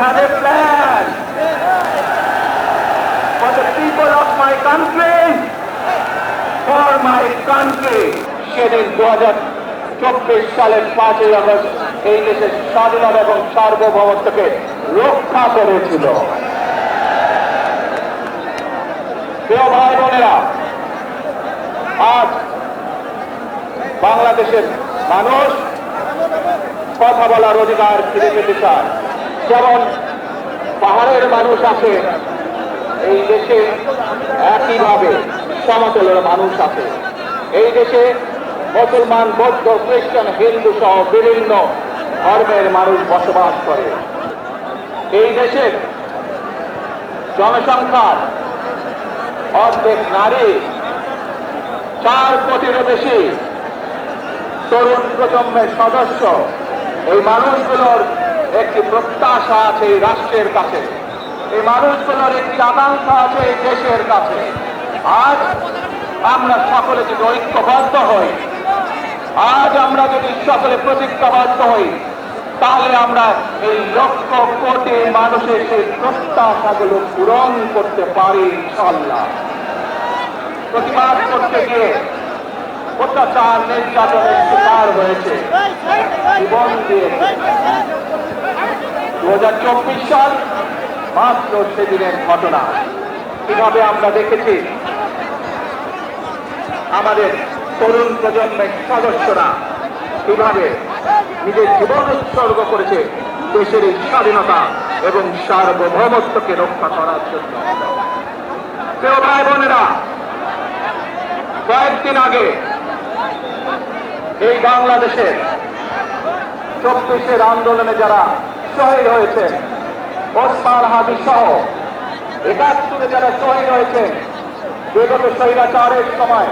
had a plan for the people of my country, for my country. সেদিন 2024 সালের 5ই August এই দেশের স্বাধীনতা এবং সার্বভৌমত্বকে রক্ষা করেছিল। প্রিয় ভাই বোনেরা, আজ বাংলাদেশের মানুষ কথা বলার অধিকার ফিরে পেতে চায়। যেমন পাহাড়ের মানুষ আছে এই দেশে, একইভাবে সমতলের মানুষ আছে এই দেশে। মুসলমান, বৌদ্ধ, খ্রিস্টান, হিন্দু সহ বিভিন্ন ধর্মের মানুষ বসবাস করে। এই দেশের জনসংখ্যার অর্ধেক নারী, 4 কোটিরও বেশি তরুণ প্রজন্মের সদস্য। এই মানুষগুলোর একটি প্রত্যাশা আছে এই রাষ্ট্রের কাছে, এই মানুষগুলোর একটি আকাঙ্ক্ষা আছে এই দেশের কাছে। আজ আমরা সকলে যদি ঐক্যবদ্ধ হই, আজ আমরা যদি সকলে প্রতিজ্ঞাবদ্ধ হই, তাহলে আমরা এই লক্ষ কোটি মানুষের সেই প্রত্যাশাগুলো পূরণ করতে পারি ইনশাআল্লাহ। প্রতিবাদ করতে গিয়ে অত্যাচার, নির্যাতনের শিকার হয়েছে, জীবন দিয়েছে। 2024 সাল মাত্র সেদিনের ঘটনা। কিভাবে আমরা দেখেছি আমাদের তরুণ প্রজন্মের সদস্যরা কিভাবে নিজের জীবন উৎসর্গ করেছে দেশের এই স্বাধীনতা এবং সার্বভৌমত্বকে রক্ষা করার জন্য। প্রিয় ভাই বোনেরা, কয়েকদিন আগে এই বাংলাদেশের 24-এর আন্দোলনে যারা শহীদ হয়েছেন, ওসমান হাদি সহ 71-এ যারা শহীদ হয়েছেন, বিগত স্বৈরাচারের সময়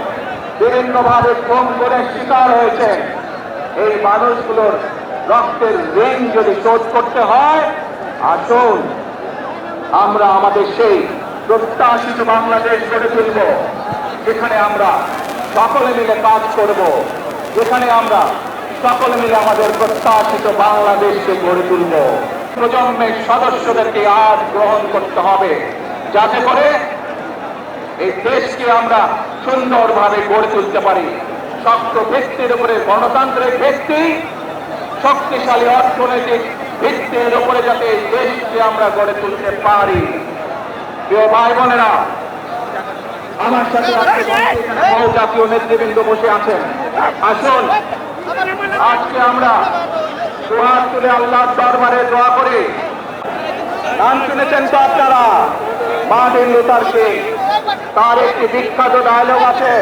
বিভিন্নভাবে খুন করে শিকার হয়েছেন, এই মানুষগুলোর রক্তের ঋণ যদি শোধ করতে হয়, আসুন আমরা আমাদের সেই প্রত্যাশিত বাংলাদেশ গড়ে তুলব, যেখানে আমরা সকলে মিলে কাজ করব, যেখানে আমরা সকলে মিলে আমাদের প্রত্যাশিত বাংলাদেশকে গড়ে তুলব। প্রজন্মের সদস্যদেরকে আজ গ্রহণ করতে হবে, যাতে করে এই দেশকে আমরা সুন্দরভাবে গড়ে তুলতে পারি। শক্ত ভিত্তির উপরে গণতান্ত্রিক ভিত্তি, শক্তিশালী অর্থনৈতিক ভিত্তির উপরে যাতে এই দেশকে আমরা গড়ে তুলতে পারি। প্রিয় ভাই বোনেরা, আমার সাথে বহু জাতীয় নেতৃবৃন্দ বসে আছেন। আসুন আজকে আমরা দুহাত তুলে আল্লাহর দরবারে দোয়া করি। নাম শুনেছেন তো আপনারা, মার্টিন লুথার কিং, তার একটি বিখ্যাত ডায়লগ আছে।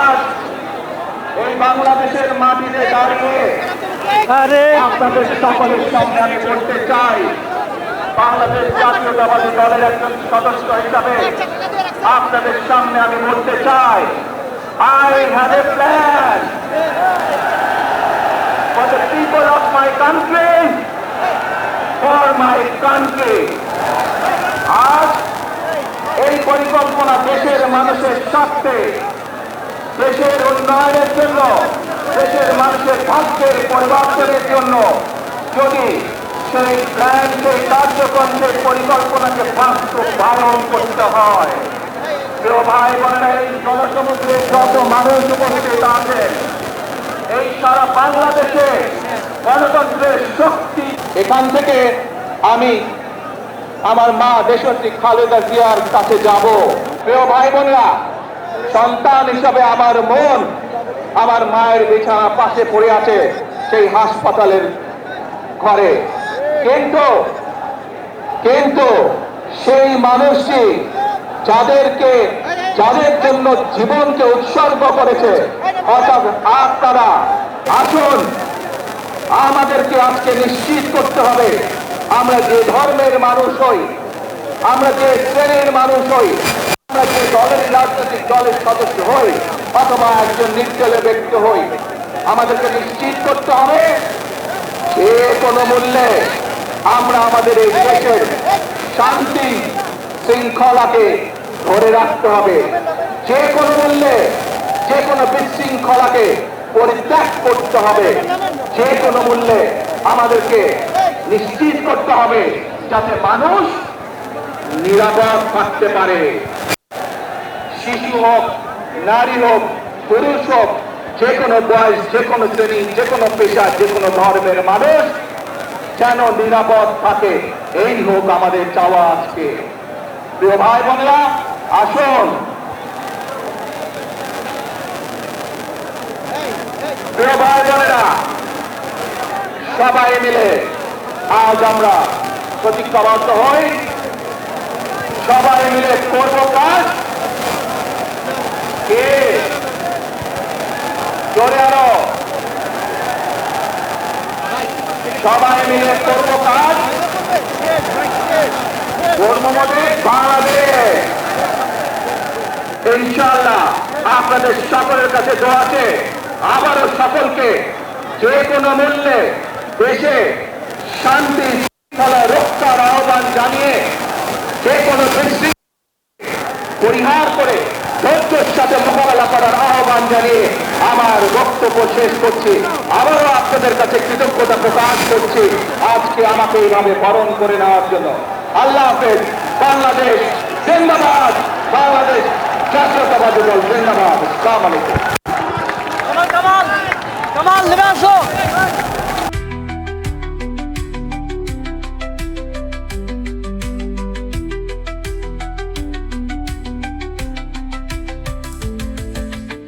আজ এই বাংলাদেশের মাটিতে দাঁড়িয়ে আপনাদের সকলের সামনে আমি বলতে চাই, বাংলাদেশ জাতীয়তাবাদী দলের একজন সদস্য হিসাবে আপনাদের সামনে আমি বলতে চাই, I have a plan for the people of my country, for my country. আজ এই পরিকল্পনা দেশের মানুষের স্বার্থে, দেশের উন্নয়নের জন্য, দেশের মানুষের ভাগ্যের পরিবর্তনের জন্য যদি সেই প্ল্যান, সেই কার্যক্রম, সেই পরিকল্পনাকে বাস্তবায়ন করতে হয়। প্রিয় ভাই বোনেরা, এই জনসমুদ্রের যত মানুষ উপস্থিত আছেন, এই সারা বাংলাদেশে গণতন্ত্রের শক্তি। এখান থেকে আমি আমার মা দেশনেত্রী খালেদা জিয়ার কাছে যাব। প্রিয় ভাই বোনেরা, সন্তান হিসাবে আমার মন আমার মায়ের বিছানা পাশে পড়ে আছে সেই হাসপাতালের ঘরে, কিন্তু সেই মানুষটি যাদের জন্য জীবনকে উৎসর্গ করেছে, অর্থাৎ আপনারা আসুন, আমাদেরকে আজকে নিশ্চিত করতে হবে আমরা যে ধর্মের মানুষ হই, আমরা যে শ্রেণীর মানুষ হই, আমরা যে দলের রাজনৈতিক দলের সদস্য হই অথবা একজন নির্দলীয় ব্যক্তি হই, আমাদেরকে নিশ্চিত করতে হবে যে কোনো মূল্যে আমরা আমাদের এই দেশের শান্তি শৃঙ্খলাকে ধরে রাখতে হবে। যে কোনো মূল্যে যে কোনো বিশৃঙ্খলাকে পরিত্যাগ করতে হবে। যে কোনো মূল্যে আমাদের আমাদেরকে নিশ্চিত করতে হবে যাতে মানুষ নিরাপদ থাকতে পারে। শিশু হোক, নারী হোক, পুরুষ হোক, যে কোনো বয়স, যে কোনো শ্রেণী, যে কোনো পেশা, যে কোনো ধর্মের মানুষ যেন নিরাপদ থাকে, এই হোক আমাদের চাওয়া আজকে। প্রিয় ভাই বোনেরা, আসুন প্রিয় ভাই বোনেরা, সবাই মিলে আজ আমরা প্রতিজ্ঞাবদ্ধ হই, সবাই মিলে করব কাজ। কে জোরে আরো, সবাই মিলে করব কাজ, বাংলাদেশ। ইনশাআল্লাহ আপনাদের সকলের কাছে দোয়া আছে, আবারও সকলকে যে কোনো মূল্যে দেশে শান্তি শৃঙ্খলা রক্ষার আহ্বান জানিয়ে যে কোনো বিশৃঙ্খলা পরিহার করে ধৈর্যের সাথে মোকাবেলা করার আহ্বান জানিয়ে আমার বক্তব্য শেষ করছি। আবারও আপনাদের কাছে কৃতজ্ঞতা প্রকাশ করছি আজকে আমাকে এইভাবে বরণ করে নেওয়ার জন্য। আল্লাহ হাফেজ। বাংলাদেশ জিন্দাবাদ, বাংলাদেশ জাতীয়তাবাদী দল জিন্দাবাদ। আসসালামু আলাইকুম। কামাল নেমে আসো।